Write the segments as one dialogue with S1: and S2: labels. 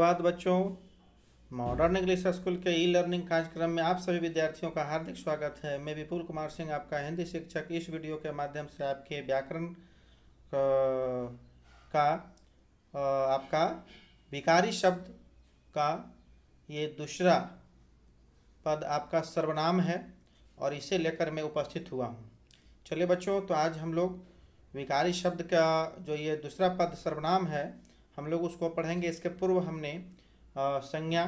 S1: सुप्रभात बच्चों। Modern English school के ई लर्निंग कार्यक्रम में आप सभी विद्यार्थियों का हार्दिक स्वागत है। मैं विपुल कुमार सिंह, आपका हिंदी शिक्षक, इस वीडियो के माध्यम से आपके व्याकरण का आपका विकारी शब्द का ये दूसरा पद आपका सर्वनाम है और इसे लेकर मैं उपस्थित हुआ हूँ। चलिए बच्चों, तो आज हम लोग विकारी शब्द का जो ये दूसरा पद सर्वनाम है हम लोग उसको पढ़ेंगे। इसके पूर्व हमने संज्ञा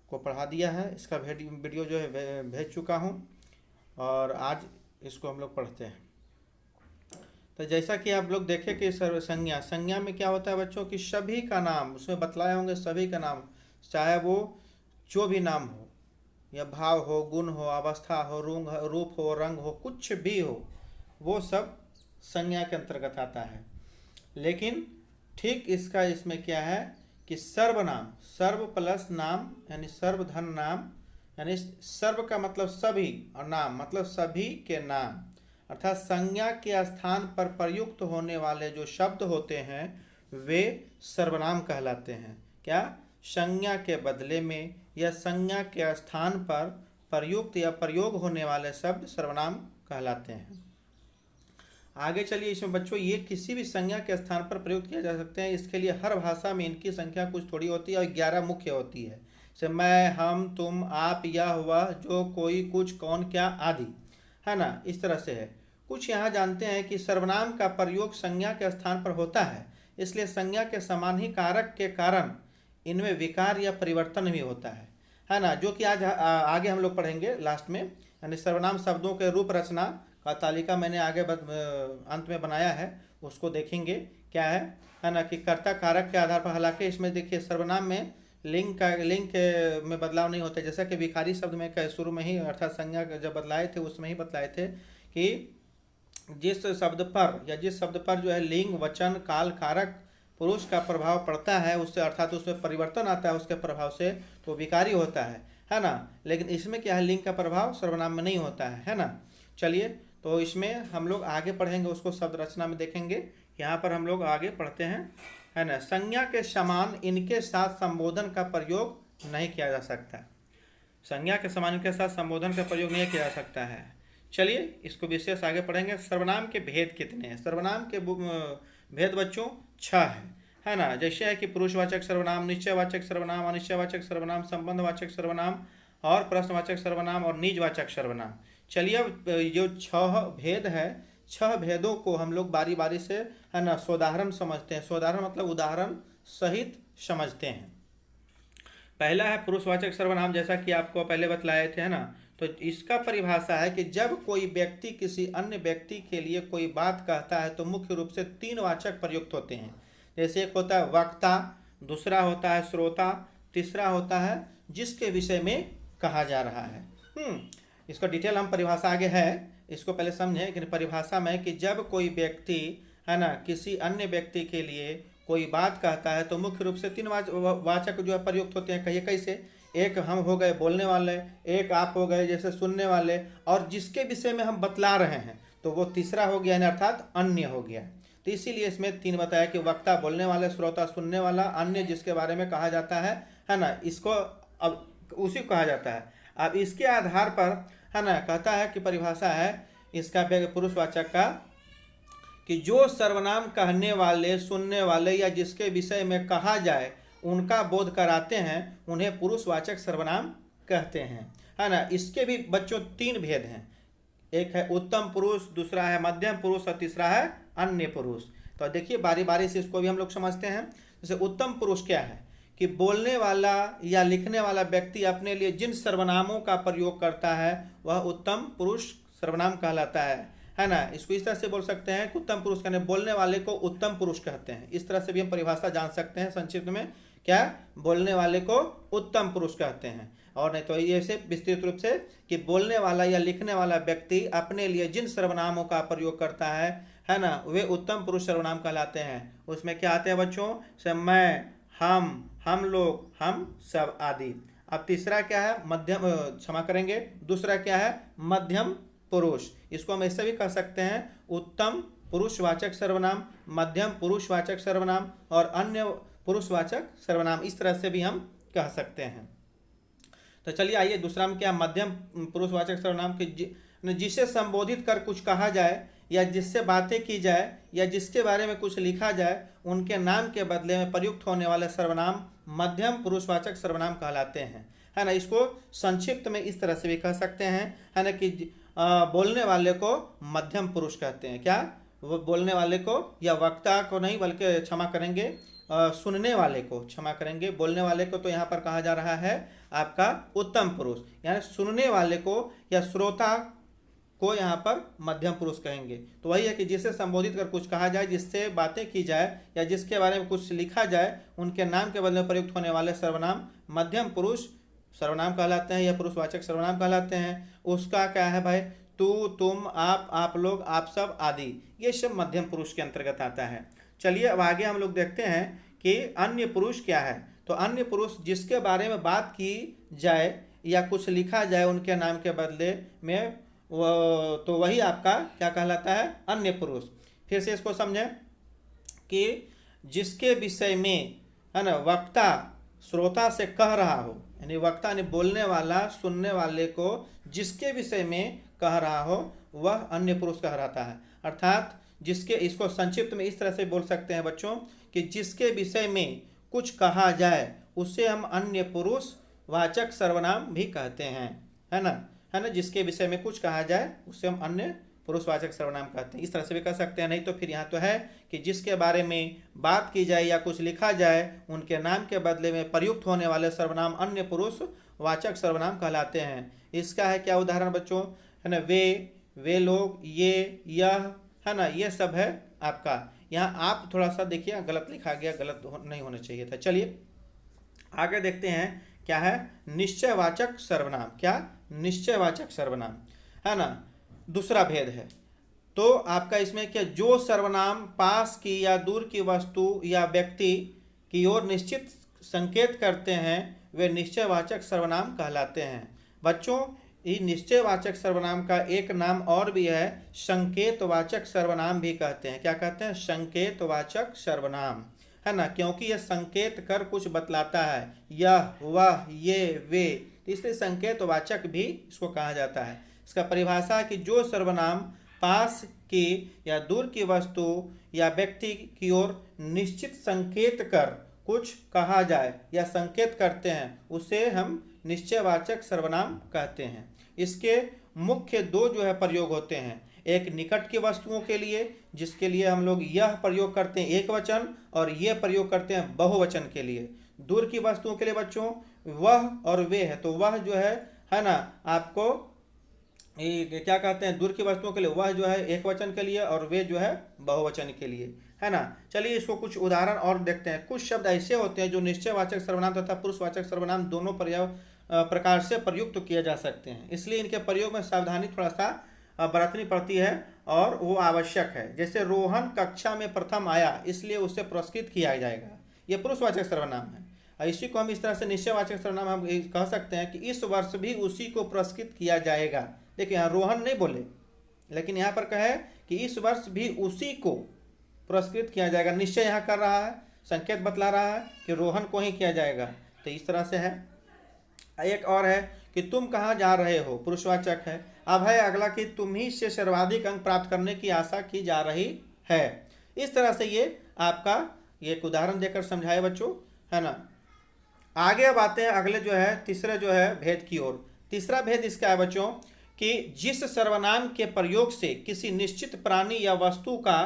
S1: को पढ़ा दिया है, इसका वीडियो जो है भेज चुका हूँ और आज इसको हम लोग पढ़ते हैं। तो जैसा कि आप लोग देखें कि संज्ञा में क्या होता है बच्चों कि सभी का नाम, उसमें बतलाए होंगे सभी का नाम, चाहे वो जो भी नाम हो या भाव हो, गुण हो, अवस्था हो, रूप हो, रंग हो, कुछ भी हो, वो सब संज्ञा के अंतर्गत आता है। लेकिन ठीक इसमें क्या है कि सर्वनाम, सर्व प्लस नाम यानी सर्वधन नाम, यानी सर्व का मतलब सभी और नाम मतलब सभी के नाम, अर्थात संज्ञा के स्थान पर प्रयुक्त होने वाले जो शब्द होते हैं वे सर्वनाम कहलाते हैं। क्या? संज्ञा के बदले में या संज्ञा के स्थान पर प्रयुक्त या प्रयोग होने वाले शब्द सर्वनाम कहलाते हैं। आगे चलिए, इसमें बच्चों ये किसी भी संज्ञा के स्थान पर प्रयुक्त किया जा सकते हैं। इसके लिए हर भाषा में इनकी संख्या कुछ थोड़ी होती है और 11 मुख्य होती है, जैसे मैं, हम, तुम, आप, यह, वह, जो, कोई, कुछ, कौन, क्या आदि, है ना। इस तरह से है। कुछ यहाँ जानते हैं कि सर्वनाम का प्रयोग संज्ञा के स्थान पर होता है, इसलिए संज्ञा के समान ही कारक के कारण इनमें विकार या परिवर्तन भी होता है ना, जो कि आज आगे हम लोग पढ़ेंगे लास्ट में। यानी सर्वनाम शब्दों के रूप रचना का तालिका मैंने आगे अंत में बनाया है, उसको देखेंगे क्या है ना, कि कर्ता कारक के आधार पर। हालांकि इसमें देखिए सर्वनाम में लिंग में बदलाव नहीं होता, जैसा कि विकारी शब्द में शुरू में ही अर्थात संज्ञा जब बदलाए थे उसमें ही बतलाए थे कि जिस शब्द पर जो है लिंग, वचन, काल, कारक, पुरुष का प्रभाव पड़ता है उससे, अर्थात उसमें परिवर्तन आता है उसके प्रभाव से, तो विकारी होता है ना। लेकिन इसमें क्या है, लिंग का प्रभाव सर्वनाम में नहीं होता है ना। चलिए, तो इसमें हम लोग आगे पढ़ेंगे, उसको शब्द रचना में देखेंगे। यहाँ पर हम लोग आगे पढ़ते हैं, है ना। संज्ञा के समान इनके साथ संबोधन का प्रयोग नहीं किया जा सकता। संज्ञा के समान इनके साथ संबोधन का प्रयोग नहीं किया जा सकता है। चलिए, इसको विशेष आगे पढ़ेंगे। सर्वनाम के भेद कितने हैं? सर्वनाम के भेद बच्चों 6 है ना। जैसे है कि पुरुषवाचक सर्वनाम, निश्चयवाचक सर्वनाम, अनिश्चयवाचक सर्वनाम, संबंधवाचक सर्वनाम और प्रश्नवाचक सर्वनाम और निजवाचक सर्वनाम। चलिए, अब जो 6 भेद है, 6 भेदों को हम लोग बारी बारी से, है ना, सोदाहरण समझते हैं। सोदाहरण मतलब उदाहरण सहित समझते हैं। पहला है पुरुषवाचक सर्वनाम, जैसा कि आपको पहले बतलाए थे, है ना। तो इसका परिभाषा है कि जब कोई व्यक्ति किसी अन्य व्यक्ति के लिए कोई बात कहता है तो मुख्य रूप से 3 वाचक प्रयुक्त होते हैं। जैसे एक होता है वक्ता, दूसरा होता है श्रोता, तीसरा होता है जिसके विषय में कहा जा रहा है। इसका डिटेल हम परिभाषा आगे है, इसको पहले समझें कि परिभाषा में कि जब कोई व्यक्ति, है ना, किसी अन्य व्यक्ति के लिए कोई बात कहता है तो मुख्य रूप से 3 वाचक जो है प्रयुक्त होते हैं। कहिए कैसे? एक हम हो गए बोलने वाले, एक आप हो गए जैसे सुनने वाले, और जिसके विषय में हम बतला रहे हैं तो वो तीसरा हो गया, अर्थात अन्य हो गया। तो इसीलिए इसमें 3 बताया कि वक्ता बोलने वाले, श्रोता सुनने वाला, अन्य जिसके बारे में कहा जाता है ना, इसको अब उसी को कहा जाता है। अब इसके आधार पर, है ना, कहता है कि परिभाषा है इसका पुरुषवाचक का कि जो सर्वनाम कहने वाले, सुनने वाले या जिसके विषय में कहा जाए उनका बोध कराते हैं उन्हें पुरुषवाचक सर्वनाम कहते हैं, है ना। इसके भी बच्चों 3 भेद हैं। एक है उत्तम पुरुष, दूसरा है मध्यम पुरुष और तीसरा है अन्य पुरुष। तो देखिए बारी बारी से इसको भी हम लोग समझते हैं। जैसे उत्तम पुरुष क्या है कि बोलने वाला या लिखने वाला व्यक्ति अपने लिए जिन सर्वनामों का प्रयोग करता है वह उत्तम पुरुष सर्वनाम कहलाता है ना। इसको इस तरह से बोल सकते हैं कि उत्तम पुरुष कहने बोलने वाले को उत्तम पुरुष कहते हैं। इस तरह से भी हम परिभाषा जान सकते हैं संक्षिप्त में, क्या? बोलने वाले को उत्तम पुरुष कहते हैं। और नहीं तो ये से विस्तृत रूप से कि बोलने वाला या लिखने वाला व्यक्ति अपने लिए जिन सर्वनामों का प्रयोग करता है ना, वे उत्तम पुरुष सर्वनाम कहलाते हैं। उसमें क्या आते हैं बच्चों? से मैं, हम लोग, हम सब आदि। अब तीसरा क्या है? मध्यम, क्षमा करेंगे, दूसरा क्या है? मध्यम पुरुष। इसको हम ऐसे भी कह सकते हैं उत्तम पुरुषवाचक सर्वनाम, मध्यम पुरुषवाचक सर्वनाम और अन्य पुरुषवाचक सर्वनाम, इस तरह से भी हम कह सकते हैं। तो चलिए आइए दूसरा में क्या, मध्यम पुरुषवाचक सर्वनाम के जिसे संबोधित कर कुछ कहा जाए या जिससे बातें की जाए या जिसके बारे में कुछ लिखा जाए, उनके नाम के बदले में प्रयुक्त होने वाले सर्वनाम मध्यम पुरुषवाचक सर्वनाम कहलाते हैं, है ना। इसको संक्षिप्त में इस तरह से भी कह सकते हैं, है ना, कि बोलने वाले को मध्यम पुरुष कहते हैं। क्या, वो बोलने वाले को या वक्ता को नहीं, बल्कि क्षमा करेंगे, सुनने वाले को, क्षमा करेंगे, बोलने वाले को तो यहाँ पर कहा जा रहा है आपका उत्तम पुरुष, यानी सुनने वाले को या श्रोता को यहाँ पर मध्यम पुरुष कहेंगे। तो वही है कि जिसे संबोधित कर कुछ कहा जाए, जिससे बातें की जाए या जिसके बारे में कुछ लिखा जाए, उनके नाम के बदले में प्रयुक्त होने वाले सर्वनाम मध्यम पुरुष सर्वनाम कहलाते हैं या पुरुषवाचक सर्वनाम कहलाते हैं। उसका क्या है भाई, तू, तुम, आप लोग, आप सब आदि, ये सब मध्यम पुरुष के अंतर्गत आता है। चलिए अब आगे हम लोग देखते हैं कि अन्य पुरुष क्या है। तो अन्य पुरुष जिसके बारे में बात की जाए या कुछ लिखा जाए उनके नाम के बदले में, तो वही आपका क्या कहलाता है, अन्य पुरुष। फिर से इसको समझें कि जिसके विषय में, है ना, वक्ता श्रोता से कह रहा हो, यानी वक्ता ने बोलने वाला सुनने वाले को जिसके विषय में कह रहा हो, वह अन्य पुरुष कहलाता है। अर्थात जिसके, इसको संक्षिप्त में इस तरह से बोल सकते हैं बच्चों कि जिसके विषय में कुछ कहा जाए उसे हम अन्य पुरुष वाचक सर्वनाम भी कहते हैं, है ना। जिसके विषय में कुछ कहा जाए उसे हम अन्य पुरुषवाचक सर्वनाम कहते हैं, इस तरह से भी कह सकते हैं। नहीं तो फिर यहाँ तो है कि जिसके बारे में बात की जाए या कुछ लिखा जाए, उनके नाम के बदले में प्रयुक्त होने वाले सर्वनाम अन्य पुरुषवाचक सर्वनाम कहलाते हैं। इसका है क्या उदाहरण बच्चों, है ना, वे लोग, ये, यह, है ना, ये सब है आपका। यहाँ आप थोड़ा सा देखिए गलत लिखा गया, गलत नहीं होना चाहिए था। चलिए आगे देखते हैं क्या है, निश्चयवाचक सर्वनाम। क्या, निश्चयवाचक सर्वनाम, है ना, दूसरा भेद है। तो आपका इसमें क्या, जो सर्वनाम पास की या दूर की वस्तु या व्यक्ति की ओर निश्चित संकेत करते हैं वे निश्चयवाचक सर्वनाम कहलाते हैं। बच्चों, इस निश्चयवाचक सर्वनाम का एक नाम और भी है, संकेतवाचक सर्वनाम भी कहते हैं। क्या कहते हैं, संकेतवाचक सर्वनाम, है ना, क्योंकि यह संकेत कर कुछ बतलाता है, यह, वह, ये, वे, इसलिए संकेतवाचक भी इसको कहा जाता है। इसका परिभाषा है कि जो सर्वनाम पास की या दूर की वस्तु या व्यक्ति की ओर निश्चित संकेत कर कुछ कहा जाए या संकेत करते हैं, उसे हम निश्चयवाचक सर्वनाम कहते हैं। इसके मुख्य दो जो है प्रयोग होते हैं, एक निकट की वस्तुओं के लिए, जिसके लिए हम लोग यह प्रयोग करते हैं एक वचन, और ये प्रयोग करते हैं बहुवचन के लिए। दूर की वस्तुओं के लिए बच्चों वह और वे है, तो वह जो है ना, आपको क्या कहते हैं, दूर की वस्तुओं के लिए वह जो है एक वचन के लिए और वे जो है बहुवचन के लिए, है ना। चलिए इसको कुछ उदाहरण और देखते हैं। कुछ शब्द ऐसे होते हैं जो निश्चयवाचक सर्वनाम तथा पुरुषवाचक सर्वनाम दोनों प्रकार से प्रयुक्त किए जा सकते हैं, इसलिए इनके प्रयोग में सावधानी थोड़ा सा बरतनी पड़ती है और वो आवश्यक है। जैसे रोहन कक्षा में प्रथम आया इसलिए उसे पुरस्कृत किया जाएगा, ये पुरुषवाचक सर्वनाम है। इसी को हम इस तरह से निश्चयवाचक सर्वनाम हम कह सकते हैं कि इस वर्ष भी उसी को पुरस्कृत किया जाएगा। देखिए यहाँ रोहन नहीं बोले, लेकिन यहाँ पर कहे कि इस वर्ष भी उसी को पुरस्कृत किया जाएगा। निश्चय यहाँ कर रहा है, संकेत बतला रहा है कि रोहन को ही किया जाएगा, तो इस तरह से है। एक और है कि तुम कहाँ जा रहे हो, पुरुषवाचक है। अब है अगला कि तुम ही से सर्वाधिक अंक प्राप्त करने की आशा की जा रही है। इस तरह से ये आपका एक उदाहरण देकर समझाए बच्चों, है ना। आगे अब आते हैं अगले जो है तीसरे जो है भेद की ओर। तीसरा भेद इसका है बच्चों कि जिस सर्वनाम के प्रयोग से किसी निश्चित प्राणी या वस्तु का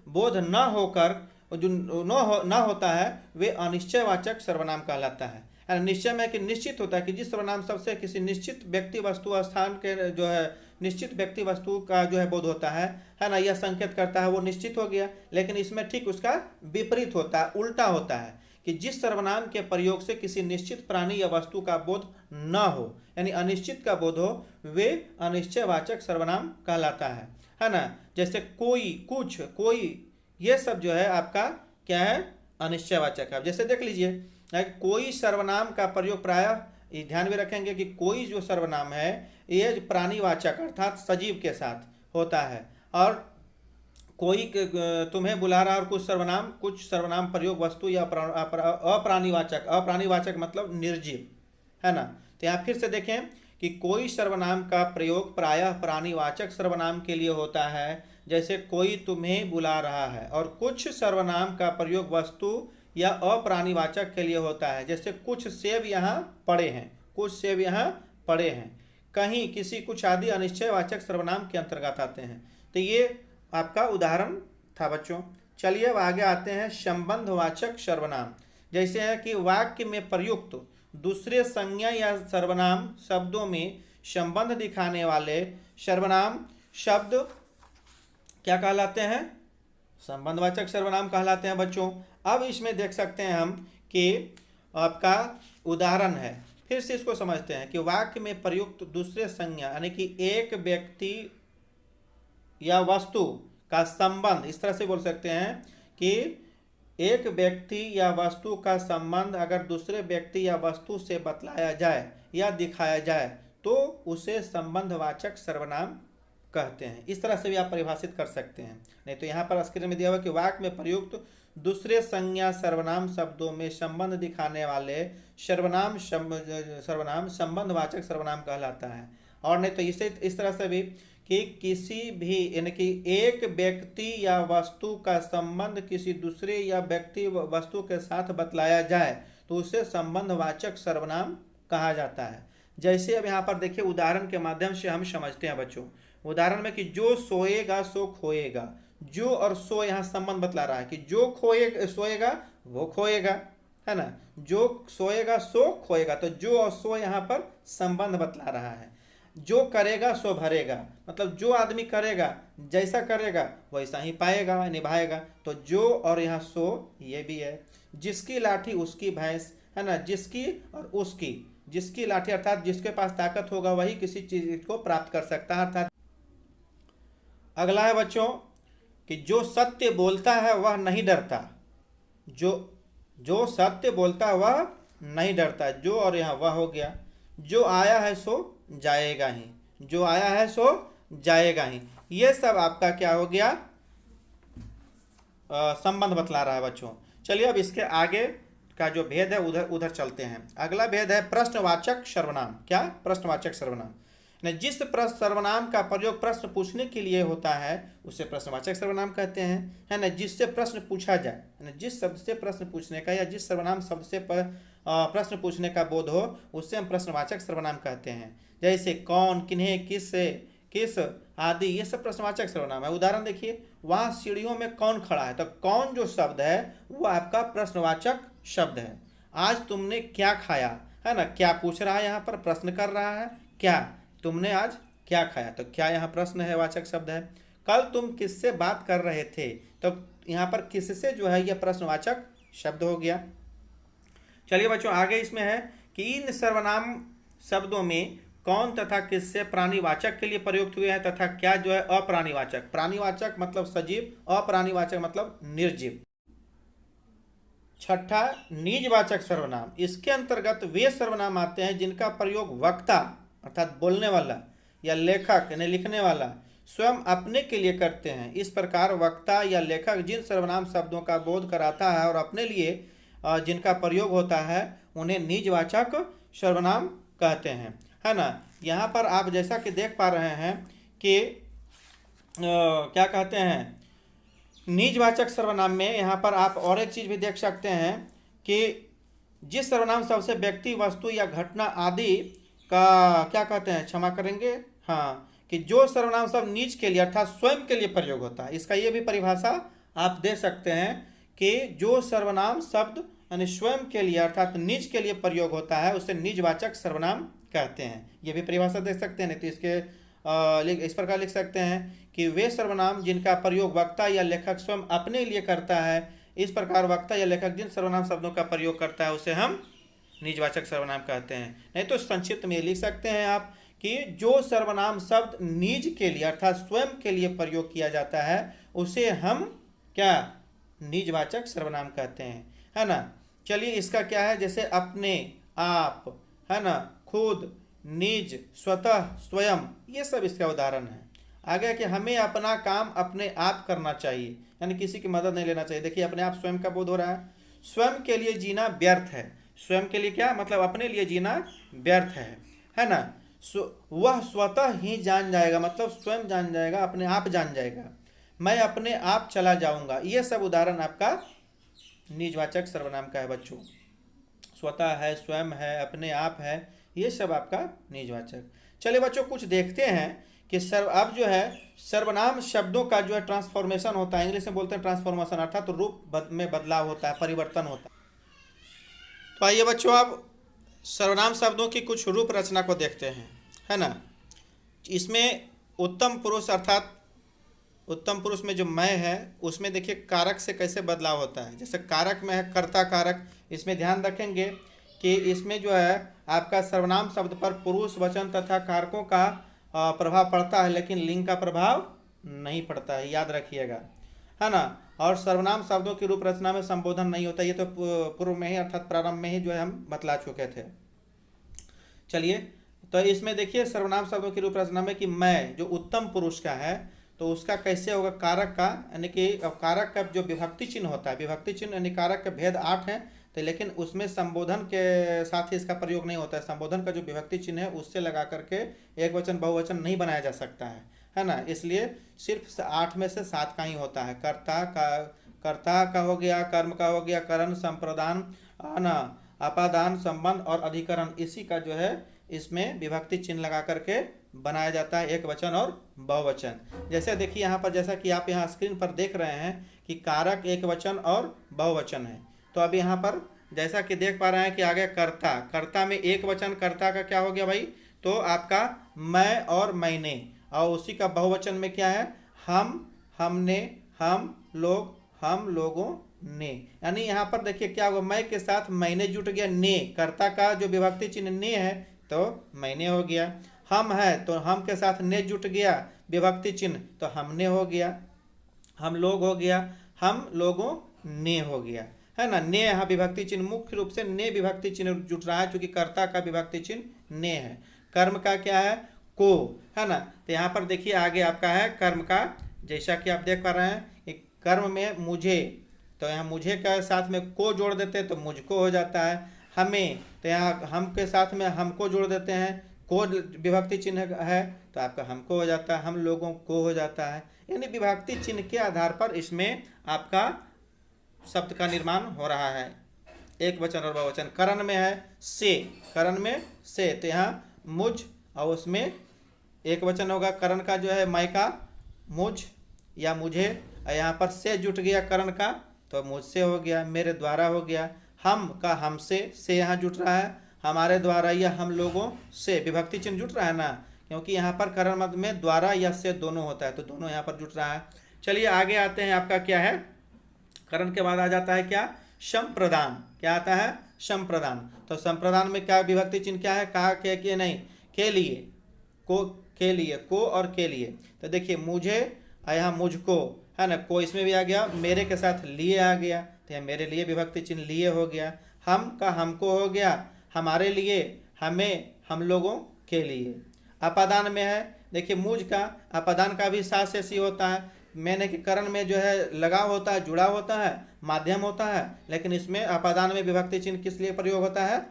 S1: बोध न होकर जो न होता है वे अनिश्चयवाचक सर्वनाम कहलाता है। निश्चय में कि निश्चित होता है कि जिस सर्वनाम सबसे किसी निश्चित व्यक्ति वस्तु स्थान के जो है निश्चित व्यक्ति वस्तु का जो है बोध होता है ना, यह संकेत करता है, वो निश्चित हो गया। लेकिन इसमें ठीक उसका विपरीत होता है, उल्टा होता है कि जिस सर्वनाम के प्रयोग से किसी निश्चित प्राणी या वस्तु का बोध न हो, यानी अनिश्चित का बोध हो, वे अनिश्चयवाचक सर्वनाम कहलाता है ना। जैसे कोई, कुछ, कोई, ये सब जो है आपका क्या है, अनिश्चयवाचक है। जैसे देख लीजिए कोई सर्वनाम का प्रयोग प्रायः ध्यान में रखेंगे कि कोई जो सर्वनाम है ये प्राणीवाचक अर्थात सजीव के साथ होता है, और कोई तुम्हें बुला रहा है और कुछ सर्वनाम प्रयोग वस्तु या अप्राणीवाचक, अप्राणीवाचक मतलब निर्जीव, है ना। तो यहाँ फिर से देखें कि कोई सर्वनाम का प्रयोग प्रायः प्राणीवाचक सर्वनाम के लिए होता है, जैसे कोई तुम्हें बुला रहा है, और कुछ सर्वनाम का प्रयोग वस्तु या अप्राणीवाचक के लिए होता है, जैसे कुछ सेब यहाँ पड़े हैं, कुछ सेब यहाँ पड़े हैं, कहीं, किसी, कुछ आदि अनिश्चयवाचक सर्वनाम के अंतर्गत आते हैं। तो ये आपका उदाहरण था बच्चों। चलिए अब आगे आते हैं संबंधवाचक सर्वनाम। जैसे है कि वाक्य में प्रयुक्त दूसरे संज्ञा या सर्वनाम शब्दों में संबंध दिखाने वाले सर्वनाम शब्द क्या कहलाते हैं? संबंधवाचक सर्वनाम कहलाते हैं बच्चों। अब इसमें देख सकते हैं हम कि आपका उदाहरण है, फिर से इसको समझते हैं कि वाक्य में प्रयुक्त दूसरे संज्ञा यानी कि एक व्यक्ति या वस्तु का संबंध, इस तरह से बोल सकते हैं कि एक व्यक्ति या वस्तु का संबंध अगर दूसरे व्यक्ति या वस्तु से बतलाया जाए या दिखाया जाए तो उसे संबंधवाचक सर्वनाम कहते हैं। इस तरह से भी आप परिभाषित कर सकते हैं। नहीं तो यहाँ पर स्क्रीन में दिया हुआ कि वाक्य में प्रयुक्त दूसरे संज्ञा सर्वनाम शब्दों में संबंध दिखाने वाले सर्वनाम संबंधवाचक सर्वनाम कहलाता है। और नहीं तो इसे इस तरह से भी कि किसी भी यानी कि एक व्यक्ति या वस्तु का संबंध किसी दूसरे या व्यक्ति वस्तु के साथ बतलाया जाए तो उसे संबंधवाचक सर्वनाम कहा जाता है। जैसे अब यहाँ पर देखिए उदाहरण के माध्यम से हम समझते हैं बच्चों। उदाहरण में कि जो सोएगा सो खोएगा, जो और सो यहाँ संबंध बतला रहा है कि जो सोएगा वो खोएगा, है ना। जो सोएगा सो खोएगा, तो जो और सो यहाँ पर संबंध बतला रहा है। जो करेगा सो भरेगा, मतलब जो आदमी करेगा जैसा करेगा वैसा ही पाएगा, निभाएगा। तो जो और यहाँ सो ये भी है। जिसकी लाठी उसकी भैंस, है ना, जिसकी और उसकी, जिसकी लाठी अर्थात जिसके पास ताकत होगा वही किसी चीज को प्राप्त कर सकता है अर्थात। अगला है बच्चों कि जो सत्य बोलता है वह नहीं डरता, जो सत्य बोलता है वह नहीं डरता, जो और यहाँ वह हो गया। जो आया है सो जाएगा ही, जो आया है सो जाएगा ही, ये सब आपका क्या हो गया? संबंध बतला रहा है बच्चों। चलिए अब इसके आगे का जो भेद है उधर चलते हैं। अगला भेद है प्रश्नवाचक सर्वनाम। क्या? प्रश्नवाचक सर्वनाम। जिस सर्वनाम का प्रयोग प्रश्न पूछने के लिए होता है उसे प्रश्नवाचक सर्वनाम कहते हैं, है ना। जिससे प्रश्न पूछा जाए, है ना, जिस शब्द से प्रश्न पूछने का या जिस सर्वनाम शब्द से प्रश्न पूछने का बोध हो उससे हम प्रश्नवाचक सर्वनाम कहते हैं। जैसे कौन, किन्हें, किस आदि, ये सब प्रश्नवाचक सर्वनाम है। उदाहरण देखिए, वहाँ सीढ़ियों में कौन खड़ा है, तो कौन जो शब्द है वो आपका प्रश्नवाचक शब्द है। आज तुमने क्या खाया, है ना, क्या पूछ रहा है, यहाँ पर प्रश्न कर रहा है, क्या तुमने आज क्या खाया, तो क्या यहाँ प्रश्न है, वाचक शब्द है। कल तुम किससे बात कर रहे थे, तो यहाँ पर किससे जो है यह प्रश्नवाचक शब्द हो गया। चलिए बच्चों आगे इसमें है कि इन सर्वनाम शब्दों में कौन तथा किससे प्राणीवाचक के लिए प्रयुक्त हुए हैं तथा क्या जो है अप्राणीवाचक। प्राणीवाचक मतलब सजीव, अप्राणीवाचक मतलब निर्जीव। छठा, निजवाचक सर्वनाम। इसके अंतर्गत वे सर्वनाम आते हैं जिनका प्रयोग वक्ता अर्थात बोलने वाला या लेखक यानी लिखने वाला स्वयं अपने के लिए करते हैं। इस प्रकार वक्ता या लेखक जिन सर्वनाम शब्दों का बोध कराता है और अपने लिए जिनका प्रयोग होता है उन्हें निजवाचक सर्वनाम कहते हैं, है ना। यहाँ पर आप जैसा कि देख पा रहे हैं कि क्या कहते हैं, निजवाचक सर्वनाम में यहाँ पर आप और एक चीज़ भी देख सकते हैं कि जिस सर्वनाम शब्द से व्यक्ति, वस्तु या घटना आदि का क्या कहते हैं, क्षमा करेंगे, हाँ, कि जो सर्वनाम शब्द निज के लिए अर्थात स्वयं के लिए प्रयोग होता है। इसका ये भी परिभाषा आप दे सकते हैं कि जो सर्वनाम शब्द यानी स्वयं के लिए अर्थात निज के लिए प्रयोग होता है उसे निजवाचक सर्वनाम कहते हैं। ये भी परिभाषा दे सकते हैं। नहीं तो इसके इस प्रकार लिख सकते हैं कि वे सर्वनाम जिनका प्रयोग वक्ता या लेखक स्वयं अपने लिए करता है। इस प्रकार वक्ता या लेखक जिन सर्वनाम शब्दों का प्रयोग करता है उसे हम निजवाचक सर्वनाम कहते हैं। नहीं तो संक्षिप्त में लिख सकते हैं आप कि जो सर्वनाम शब्द निज के लिए अर्थात स्वयं के लिए प्रयोग किया जाता है उसे हम क्या निजवाचक सर्वनाम कहते हैं, है ना। चलिए इसका क्या है, जैसे अपने, आप, है ना, खुद, निज, स्वतः, स्वयं, ये सब इसका उदाहरण है। आ गया कि हमें अपना काम अपने आप करना चाहिए, यानी किसी की मदद नहीं लेना चाहिए। देखिए अपने आप स्वयं का बोध हो रहा है। स्वयं के लिए जीना व्यर्थ है। स्वयं के लिए क्या मतलब अपने लिए जीना व्यर्थ है ना। वह स्वतः ही जान जाएगा, मतलब स्वयं जान जाएगा, अपने आप जान जाएगा। मैं अपने आप चला जाऊंगा, ये सब उदाहरण आपका निजवाचक सर्वनाम का है बच्चों। स्वतः है, स्वयं है, अपने आप है, ये सब आपका निजवाचक। चलिए बच्चों कुछ देखते हैं कि अब जो है सर्वनाम शब्दों का जो है ट्रांसफॉर्मेशन होता है, इंग्लिश में बोलते हैं ट्रांसफॉर्मेशन, अर्थात तो रूप में बदलाव होता है, परिवर्तन होता है। तो आइए बच्चों अब सर्वनाम शब्दों की कुछ रूप रचना को देखते हैं, है ना। इसमें उत्तम पुरुष अर्थात उत्तम पुरुष में जो मैं है उसमें देखिए कारक से कैसे बदलाव होता है। जैसे कारक में है कर्ता कारक, इसमें ध्यान रखेंगे कि इसमें जो है आपका सर्वनाम शब्द पर पुरुष वचन तथा कारकों का प्रभाव पड़ता है, लेकिन लिंग का प्रभाव नहीं पड़ता है, याद रखिएगा, है ना। और सर्वनाम शब्दों की रूप रचना में संबोधन नहीं होता, ये तो पूर्व में ही अर्थात प्रारंभ में ही जो है हम बतला चुके थे। चलिए तो इसमें देखिए सर्वनाम शब्दों की रूप रचना में कि मैं जो उत्तम पुरुष का है तो उसका कैसे होगा कारक का, यानी कि कारक का जो विभक्ति चिन्ह होता है, विभक्ति चिन्ह यानी कारक का भेद 8 है, तो लेकिन उसमें संबोधन के साथ ही इसका प्रयोग नहीं होता है। संबोधन का जो विभक्ति चिन्ह है उससे लगा करके एक वचन बहुवचन नहीं बनाया जा सकता है ना। इसलिए सिर्फ 8 में से 7 का ही होता है। कर्ता का हो गया, कर्म का हो गया, करण, संप्रदान, ना अपादान, संबंध और अधिकरण, इसी का जो है इसमें विभक्ति चिन्ह लगा करके बनाया जाता है एक वचन और बहुवचन। जैसे देखिए यहाँ पर, जैसा कि आप यहाँ स्क्रीन पर देख रहे हैं कि कारक एक वचन और बहुवचन है। तो अब यहाँ पर जैसा कि देख पा रहे हैं कि आ गया कर्ता, कर्ता में एक वचन कर्ता का क्या हो गया भाई, तो आपका मैं और मैंने, और उसी का बहुवचन में क्या है हम, हमने, हम लोग, हम लोगों ने। यानी यहाँ पर देखिए क्या होगा, मैं के साथ मैंने जुट गया, ने कर्ता का जो विभक्ति चिन्ह ने है तो मैंने हो गया। हम है तो हम के साथ ने जुट गया विभक्ति चिन्ह तो हमने हो गया। हम लोग हो गया, हम लोगों ने हो गया, है ना। ने यहाँ विभक्ति चिन्ह, मुख्य रूप से ने विभक्ति चिन्ह जुट रहा है क्योंकि कर्ता का विभक्ति चिन्ह ने है। कर्म का क्या है को, है ना। तो यहाँ पर देखिए आगे आपका है कर्म का, जैसा कि आप देख पा रहे हैं कि कर्म में मुझे, तो यहाँ मुझे के साथ में को जोड़ देते हैं तो मुझको हो जाता है। हमें, तो यहाँ हम के साथ में हमको जोड़ देते हैं, को विभक्ति चिन्ह है तो आपका हमको हो जाता है, हम लोगों को हो जाता है। यानी विभक्ति चिन्ह के आधार पर इसमें आपका शब्द का निर्माण हो रहा है, एक वचन और बहुवचन। करण में है से, करण में से, तो यहाँ मुझ और उसमें एक वचन होगा करण का जो है मैं का, मुझ या मुझे, और यहाँ पर से जुट गया करण का तो मुझसे हो गया, मेरे द्वारा हो गया। हम का हमसे, से यहाँ जुट रहा है, हमारे द्वारा या हम लोगों से, विभक्ति चिन्ह जुट रहा है ना, क्योंकि यहाँ पर करण मद में द्वारा या से दोनों होता है तो दोनों यहाँ पर जुट रहा है। चलिए आगे आते हैं, आपका क्या है करण के बाद आ जाता है क्या संप्रदान, क्या आता है संप्रदान। तो संप्रदान में क्या विभक्ति चिन्ह क्या है, कहा के नहीं, के लिए, को, के लिए, को और के लिए। तो देखिए मुझे यहाँ मुझको, है ना, को इसमें भी आ गया, मेरे के साथ लिए आ गया तो यहाँ मेरे लिए विभक्ति चिन्ह लिए हो गया। हम का हमको हो गया, हमारे लिए, हमें, हम लोगों के लिए। अपादान में है देखिए मुझ का, अपादान का भी साथ से सी होता है, मैंने के करण में जो है लगाव होता है, जुड़ा होता है, माध्यम होता है, लेकिन इसमें अपादान में विभक्ति चिन्ह किस लिए प्रयोग होता है,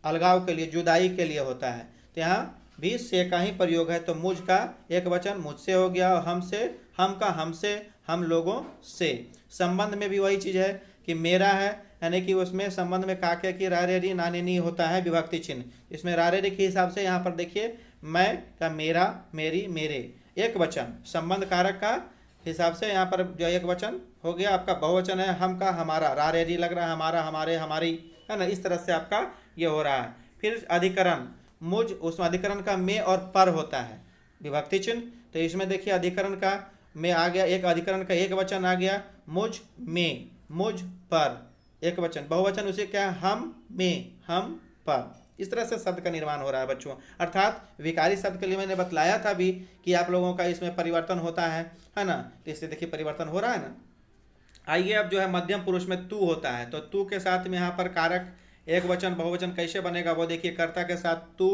S1: अलगाव के लिए, जुदाई के लिए होता है। तो यहाँ भी से का ही प्रयोग है। तो मुझ का एक वचन मुझसे हो गया, और हमसे, हम का हमसे, हम लोगों से। संबंध में भी वही चीज़ है कि मेरा है, यानी कि उसमें संबंध में काके की रारेरी नाने नी होता है विभक्ति चिन्ह, इसमें रारेरी के हिसाब से यहाँ पर देखिए मैं का मेरा, मेरी, मेरे, एक वचन। संबंध कारक का हिसाब से यहाँ पर जो एक वचन हो गया आपका बहुवचन है, हम का हमारा, रारेरी लग रहा है, हमारा, हमारे, हमारी, है ना, इस तरह से आपका ये हो रहा है। फिर अधिकरण, मुझ, उसमें अधिकरण का में और पर होता है विभक्ति चिन्ह, तो इसमें देखिए अधिकरण का में आ गया, एक अधिकरण का एक वचन आ गया मुझ में, मुझ पर, एक वचन। बहुवचन उसे क्या, हम में, हम पर। इस तरह से शब्द का निर्माण हो रहा है बच्चों। अर्थात विकारी शब्द के लिए मैंने बतलाया था भी कि आप लोगों का इसमें परिवर्तन होता है ना, तो इससे देखिए परिवर्तन हो रहा है ना। आइए अब जो है मध्यम पुरुष में तू होता है, तो तू के साथ में यहाँ पर कारक एक वचन बहुवचन कैसे बनेगा वो देखिए, कर्ता के साथ तू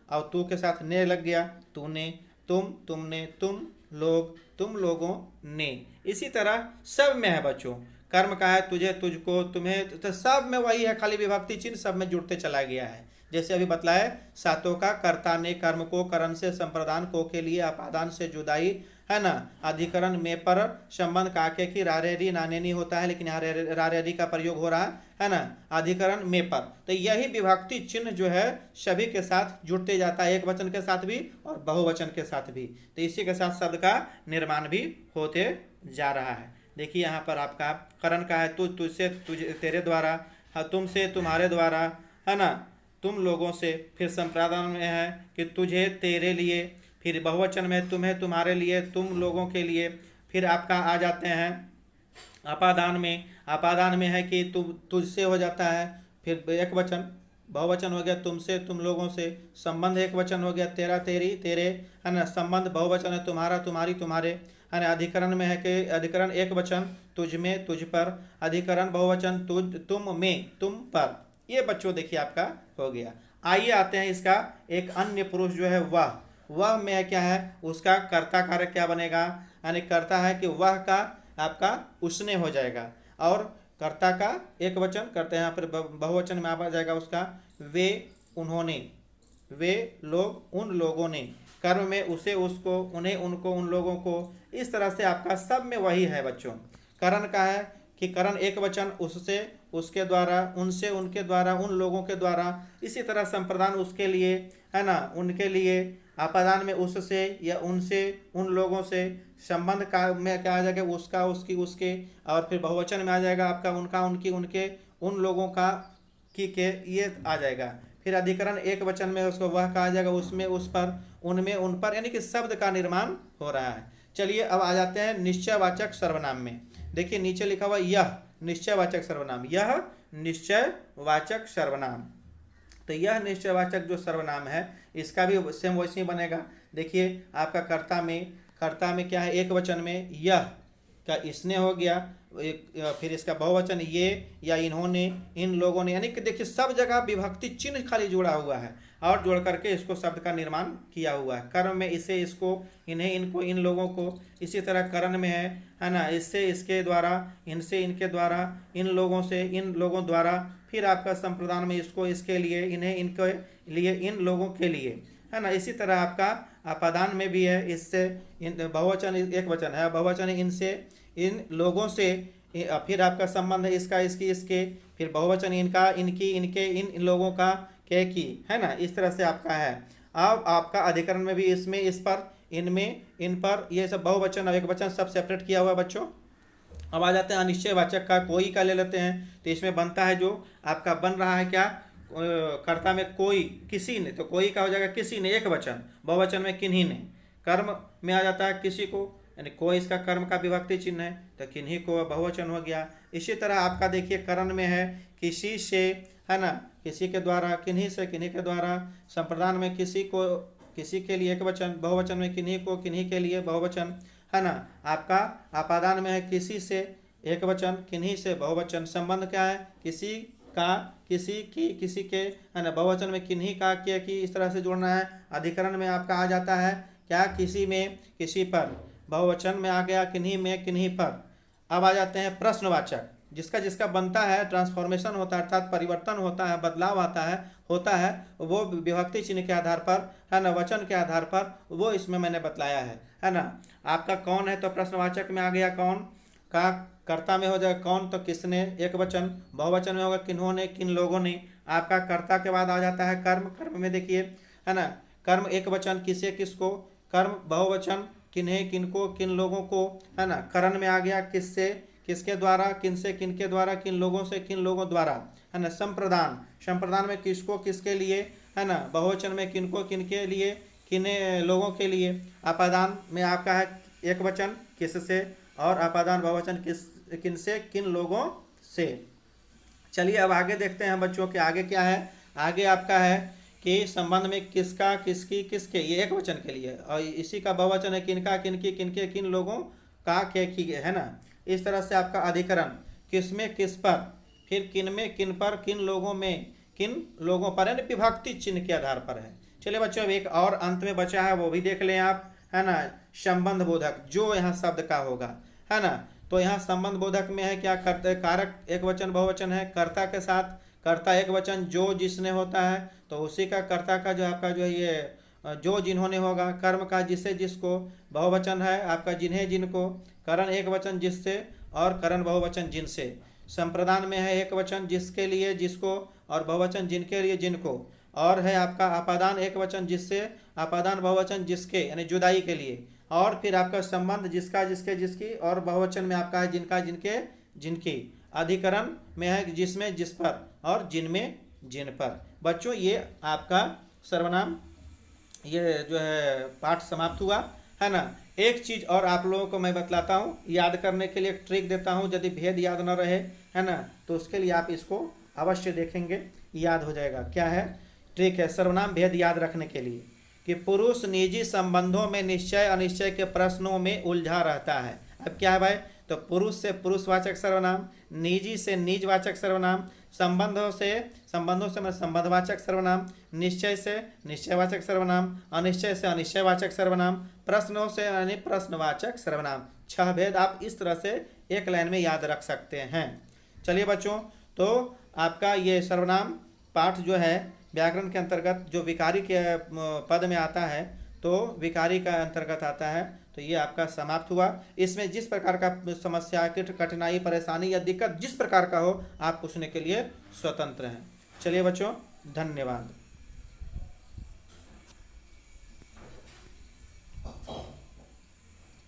S1: और तू के साथ ने लग गया, तूने, तुम, तुमने, तुम लोग, तुम लोगों ने। इसी तरह सब में है बच्चों, कर्म का है तुझे, तुझको, तुम्हें, तो सब में वही है, खाली विभक्ति चिन्ह सब में जुड़ते चला गया है। जैसे अभी बतलाए, सातों का कर्ता ने कर्म को, करण से संप्रदान, को के लिए, अपादान से जुदाई, है ना, अधिकरण में पर, संबंध काके की, रारेरी नानेनी होता है लेकिन यहाँ रारेरी का प्रयोग हो रहा है ना, अधिकरण में पर। तो यही विभक्ति चिन्ह जो है सभी के साथ जुड़ते जाता है, एक वचन के साथ भी और बहुवचन के साथ भी। तो इसी के साथ शब्द का निर्माण भी होते जा रहा है। देखिए यहाँ पर आपका करण का है तुझ, तुझसे, तुझे, तेरे द्वारा, तुमसे, तुम्हारे द्वारा, है ना, तुम लोगों से। फिर संप्रदान में है कि तुझे, तेरे लिए। फिर बहुवचन में तुम्हें, तुम्हारे लिए, तुम लोगों के लिए। फिर आपका आ जाते हैं अपादान में, अपादान में है कि तुझसे हो जाता है। फिर एक वचन, बहुवचन हो गया तुमसे, तुम लोगों से। संबंध एक वचन हो गया तेरा, तेरी, तेरे, है ना। संबंध बहुवचन है तुम्हारा, तुम्हारी, तुम्हारे, है ना। अधिकरण में है कि अधिकरण एक वचन तुझ में, तुझ पर। अधिकरण बहुवचन तुझ, तुम में, तुम पर। ये बच्चों देखिए आपका हो गया। आइए आते हैं इसका एक अन्य पुरुष जो है वह में क्या है, उसका कर्ता कारक क्या बनेगा, यानी कर्ता है कि वह का आपका उसने हो जाएगा, और कर्ता का एक वचन करते हैं यहाँ पर बहुवचन में आ जाएगा उसका वे, उन्होंने, वे लोग, उन लोगों ने। कर्म में उसे, उसको, उन्हें, उनको, उन लोगों को। इस तरह से आपका सब में वही है बच्चों। करण का है कि करण एक वचन उससे, उसके द्वारा, उनसे, उनके द्वारा, उन लोगों के द्वारा। इसी तरह संप्रदान उसके लिए, है ना, उनके लिए। अपादान में उससे या उनसे, उन लोगों से। संबंध का में क्या आ जाएगा, उसका, उसकी, उसके। और फिर बहुवचन में आ जाएगा आपका उनका, उनकी, उनके, उन लोगों का, की, के, ये आ जाएगा। फिर अधिकरण एक वचन में उसको वह कहा जाएगा, उसमें, उस पर, उनमें, उन पर, यानी कि शब्द का निर्माण हो रहा है। चलिए अब आ जाते हैं निश्चयवाचक सर्वनाम में। देखिए नीचे लिखा हुआ यह निश्चयवाचक सर्वनाम, यह निश्चयवाचक सर्वनाम। तो यह निश्चयवाचक जो सर्वनाम है इसका भी सेम वैसे ही बनेगा। देखिए आपका कर्ता में क्या है, एक वचन में यह का इसने हो गया, फिर इसका बहुवचन ये या इन्होंने, इन लोगों ने, यानी कि देखिए सब जगह विभक्ति चिन्ह खाली जुड़ा हुआ है और जोड़ करके इसको शब्द का निर्माण किया हुआ है। कर्म में इसे, इसको, इन्हें, इनको, इन लोगों को। इसी तरह करण में है ना, इससे, इसके द्वारा, इनसे, इनके द्वारा, इन लोगों से, इन लोगों द्वारा। फिर आपका संप्रदान में इसको, इसके लिए, इन्हें, इनके लिए, इन लोगों के लिए, है ना। इसी तरह आपका अपादान में भी है, इससे, इन, बहुवचन एक वचन है, बहुवचन इनसे, इन लोगों से। फिर आपका संबंध है इसका, इसकी, इसके। फिर बहुवचन इनका, इनकी, इनके, इन लोगों का, के, की, है ना। इस तरह से आपका है। अब आपका अधिकरण में भी इसमें, इस पर, इनमें, इन पर, ये सब बहुवचन और एक वचन सब सेपरेट किया हुआ है बच्चों। अब आ जाते हैं अनिश्चयवाचक का, कोई का ले लेते हैं। तो इसमें बनता है जो आपका बन रहा है क्या, कर्ता में कोई, किसी ने, तो कोई का हो जाएगा किसी ने, एक वचन। बहुवचन में किन्हीं ने। कर्म में आ जाता है किसी को, यानी कोई इसका कर्म का विभक्ति चिन्ह है, तो किन्हीं को बहुवचन हो गया। इसी तरह आपका देखिए करण में है किसी से, है ना, किसी के द्वारा, किन्हीं से, किन्हीं के द्वारा। संप्रदान में किसी को, किसी के लिए एक वचन, बहुवचन में किन्हीं को, किन्हीं के लिए बहुवचन, है ना। आपका अपादान में है किसी से एक वचन, किन्हीं से बहुवचन। संबंध क्या है, किसी का, किसी की, किसी के, है ना। बहुवचन में किन्हीं का, के, की, इस तरह से जोड़ना है। अधिकरण में आपका आ जाता है क्या, किसी में, किसी पर। बहुवचन में आ गया किन्हीं में, किन्हीं पर। अब आ जाते हैं प्रश्नवाचक, जिसका जिसका बनता है, ट्रांसफॉर्मेशन होता है, अर्थात परिवर्तन होता है, बदलाव होता है वो विभक्ति चिन्ह के आधार पर, है ना, वचन के आधार पर, वो इसमें मैंने बतलाया है ना। आपका कौन है तो प्रश्नवाचक में आ गया कौन का, कर्ता में हो जाएगा कौन तो किसने, एक वचन। बहुवचन में होगा किन्होंने, किन लोगों ने। आपका कर्ता के बाद आ जाता है कर्म, कर्म में देखिए, है ना, कर्म एक वचन, किसे, किसको। कर्म बहुवचन, किन्हें, किनको, किन लोगों को, है ना। करण में आ गया किससे, किसके द्वारा, किनसे, किनके द्वारा, किन लोगों से, किन लोगों द्वारा, है ना। संप्रदान, संप्रदान में किसको, किसके लिए, है ना। बहुवचन में किनको, किनके लिए, किन्हें लोगों के लिए। अपादान में आपका है एक वचन किससे, और अपादान बहुवचन किनसे, किन लोगों से। चलिए अब आगे देखते हैं बच्चों के आगे क्या है। आगे आपका है कि संबंध में किसका, किसकी, किसके, ये एक वचन के लिए, और इसी का बहुवचन है किनका, किनकी, किनके, किन लोगों का, के, की, है ना। इस तरह से आपका अधिकरण किसमें, किस पर, फिर किन में, किन पर, किन लोगों में, किन लोगों पर, यानी विभक्ति चिन्ह के आधार पर है। चलिए बच्चों अब एक और अंत में बचा है, वो भी देख लें आप, है ना, संबंध बोधक जो यहाँ शब्द का होगा, है ना। तो यहाँ संबंध बोधक में है क्या, कर्ता कारक एक वचन बहुवचन है, कर्ता के साथ कर्ता एक वचन जो जिसने होता है, तो उसी का कर्ता का जो आपका जो है ये जो जिन्होंने होगा, कर्म का जिसे जिसको, बहुवचन है आपका जिन्हें जिनको, करण एक वचन जिससे और करण बहुवचन जिनसे, संप्रदान में है एक वचन जिसके लिए जिसको और बहुवचन जिनके लिए जिनको, और है आपका आपादान एक वचन जिससे, आपादान बहुवचन जिसके यानी जुदाई के लिए, और फिर आपका संबंध जिसका जिसके जिसकी, और बहुवचन में आपका है जिनका जिनके जिनकी, अधिकरण में है जिसमें जिस पर और जिनमें जिन पर। बच्चों ये आपका सर्वनाम ये जो है पाठ समाप्त हुआ, है ना। एक चीज़ और आप लोगों को मैं बतलाता हूँ, याद करने के लिए एक ट्रिक देता हूँ, यदि भेद याद न रहे, है ना, तो उसके लिए आप इसको अवश्य देखेंगे, याद हो जाएगा। क्या है ट्रिक है सर्वनाम भेद याद रखने के लिए, कि पुरुष निजी संबंधों में निश्चय अनिश्चय के प्रश्नों में उलझा रहता है। अब क्या है भाई, तो पुरुष से पुरुषवाचक सर्वनाम, निजी से निजवाचक सर्वनाम, संबंधों से मतलब संबंधवाचक सर्वनाम, निश्चय से निश्चयवाचक सर्वनाम, अनिश्चय से अनिश्चयवाचक सर्वनाम, प्रश्नों से यानी प्रश्नवाचक सर्वनाम। 6 भेद आप इस तरह से एक लाइन में याद रख सकते हैं। चलिए बच्चों, तो आपका ये सर्वनाम पाठ जो है व्याकरण के अंतर्गत जो विकारी के पद में आता है, तो विकारी का अंतर्गत आता है, तो ये आपका समाप्त हुआ। इसमें जिस प्रकार का समस्या कठिनाई परेशानी या दिक्कत जिस प्रकार का हो, आप पूछने के लिए स्वतंत्र हैं। चलिए बच्चों, धन्यवाद।